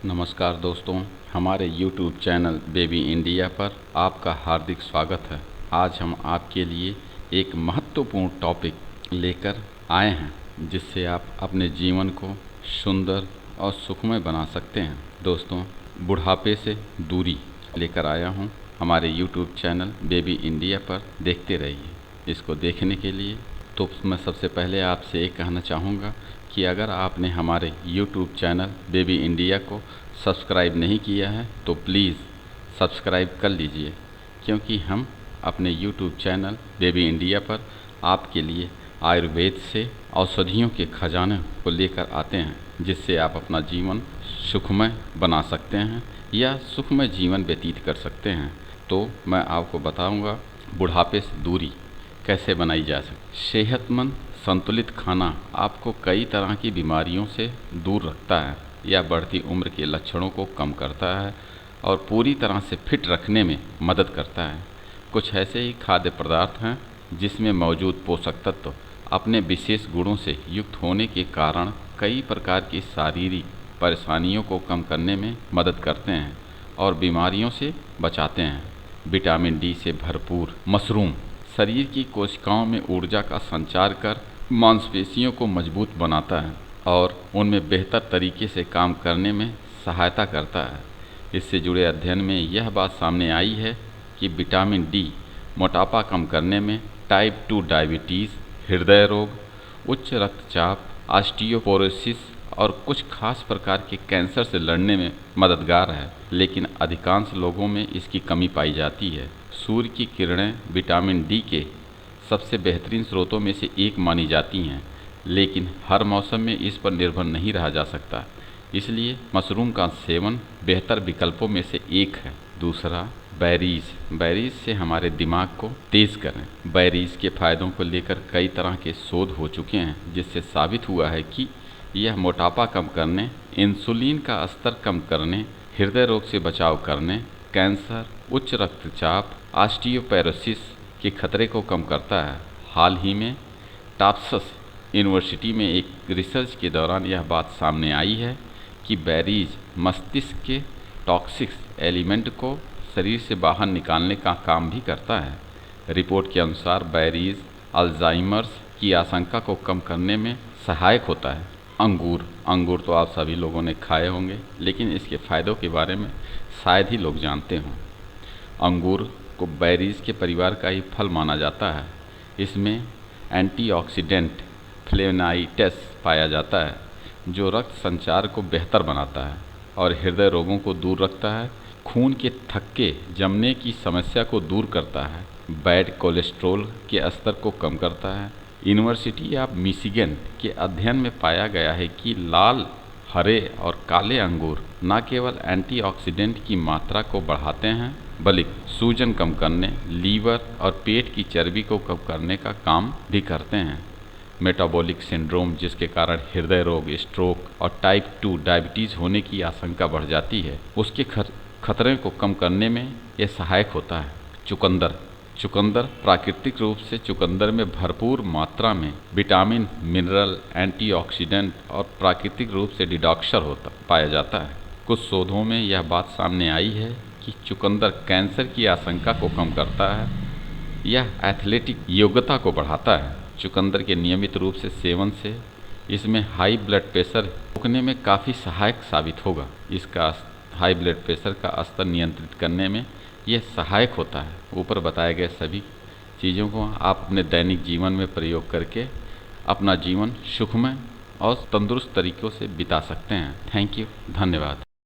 नमस्कार दोस्तों, हमारे YouTube चैनल बेबी इंडिया पर आपका हार्दिक स्वागत है। आज हम आपके लिए एक महत्वपूर्ण टॉपिक लेकर आए हैं जिससे आप अपने जीवन को सुंदर और सुखमय बना सकते हैं। दोस्तों, बुढ़ापे से दूरी लेकर आया हूं हमारे YouTube चैनल बेबी इंडिया पर। देखते रहिए। इसको देखने के लिए तो मैं सबसे पहले आपसे एक कहना चाहूँगा कि अगर आपने हमारे YouTube चैनल बेबी इंडिया को सब्सक्राइब नहीं किया है तो प्लीज़ सब्सक्राइब कर लीजिए, क्योंकि हम अपने YouTube चैनल बेबी इंडिया पर आपके लिए आयुर्वेद से औषधियों के खजाने को लेकर आते हैं, जिससे आप अपना जीवन सुखमय बना सकते हैं या सुखमय जीवन व्यतीत कर सकते हैं। तो मैं आपको बताऊंगा बुढ़ापे से दूरी कैसे बनाई जा सकती। सेहतमंद संतुलित खाना आपको कई तरह की बीमारियों से दूर रखता है या बढ़ती उम्र के लक्षणों को कम करता है और पूरी तरह से फिट रखने में मदद करता है। कुछ ऐसे ही खाद्य पदार्थ हैं जिसमें मौजूद पोषक तत्व अपने विशेष गुणों से युक्त होने के कारण कई प्रकार की शारीरिक परेशानियों को कम करने में मदद करते हैं और बीमारियों से बचाते हैं। विटामिन डी से भरपूर मशरूम शरीर की कोशिकाओं में ऊर्जा का संचार कर मांसपेशियों को मजबूत बनाता है और उनमें बेहतर तरीके से काम करने में सहायता करता है। इससे जुड़े अध्ययन में यह बात सामने आई है कि विटामिन डी मोटापा कम करने में, टाइप 2 डायबिटीज़, हृदय रोग, उच्च रक्तचाप, ऑस्टियोपोरोसिस और कुछ खास प्रकार के कैंसर से लड़ने में मददगार है, लेकिन अधिकांश लोगों में इसकी कमी पाई जाती है। सूर्य की किरणें विटामिन डी के सबसे बेहतरीन स्रोतों में से एक मानी जाती हैं, लेकिन हर मौसम में इस पर निर्भर नहीं रहा जा सकता। इसलिए मशरूम का सेवन बेहतर विकल्पों में से एक है। दूसरा, बेरीज से हमारे दिमाग को तेज करें। बेरीज के फायदों को लेकर कई तरह के शोध हो चुके हैं, जिससे साबित हुआ है कि यह मोटापा कम करने, इंसुलिन का स्तर कम करने, हृदय रोग से बचाव करने, कैंसर, उच्च रक्तचाप, ऑस्टियोपोरोसिस के खतरे को कम करता है। हाल ही में टॉफ्ट्स यूनिवर्सिटी में एक रिसर्च के दौरान यह बात सामने आई है कि बेरीज मस्तिष्क के टॉक्सिक एलिमेंट को शरीर से बाहर निकालने का काम भी करता है। रिपोर्ट के अनुसार बेरीज अल्जाइमर्स की आशंका को कम करने में सहायक होता है। अंगूर तो आप सभी लोगों ने खाए होंगे, लेकिन इसके फायदों के बारे में शायद ही लोग जानते हों। अंगूर को बेरीज के परिवार का ही फल माना जाता है। इसमें एंटीऑक्सीडेंट फ्लेवोनॉइड्स पाया जाता है, जो रक्त संचार को बेहतर बनाता है और हृदय रोगों को दूर रखता है। खून के थक्के जमने की समस्या को दूर करता है। बैड कोलेस्ट्रॉल के स्तर को कम करता है। यूनिवर्सिटी ऑफ मिशिगन के अध्ययन में पाया गया है कि लाल, हरे और काले अंगूर न केवल एंटीऑक्सीडेंट की मात्रा को बढ़ाते हैं, बल्कि सूजन कम करने, लीवर और पेट की चर्बी को कम करने का काम भी करते हैं। मेटाबॉलिक सिंड्रोम, जिसके कारण हृदय रोग, स्ट्रोक और टाइप 2 डायबिटीज़ होने की आशंका बढ़ जाती है, उसके खतरे को कम करने में यह सहायक होता है। चुकंदर प्राकृतिक रूप से चुकंदर में भरपूर मात्रा में विटामिन, मिनरल, एंटीऑक्सीडेंट और प्राकृतिक रूप से डिटॉक्सर पाया जाता है। कुछ शोधों में यह बात सामने आई है कि चुकंदर कैंसर की आशंका को कम करता है। यह एथलेटिक योग्यता को बढ़ाता है। चुकंदर के नियमित रूप से सेवन से इसमें हाई ब्लड प्रेशर रोकने में काफ़ी सहायक साबित होगा। इसका हाई ब्लड प्रेशर का स्तर नियंत्रित करने में यह सहायक होता है। ऊपर बताए गए सभी चीज़ों को आप अपने दैनिक जीवन में प्रयोग करके अपना जीवन सुखमय और तंदुरुस्त तरीक़ों से बिता सकते हैं। थैंक यू, धन्यवाद।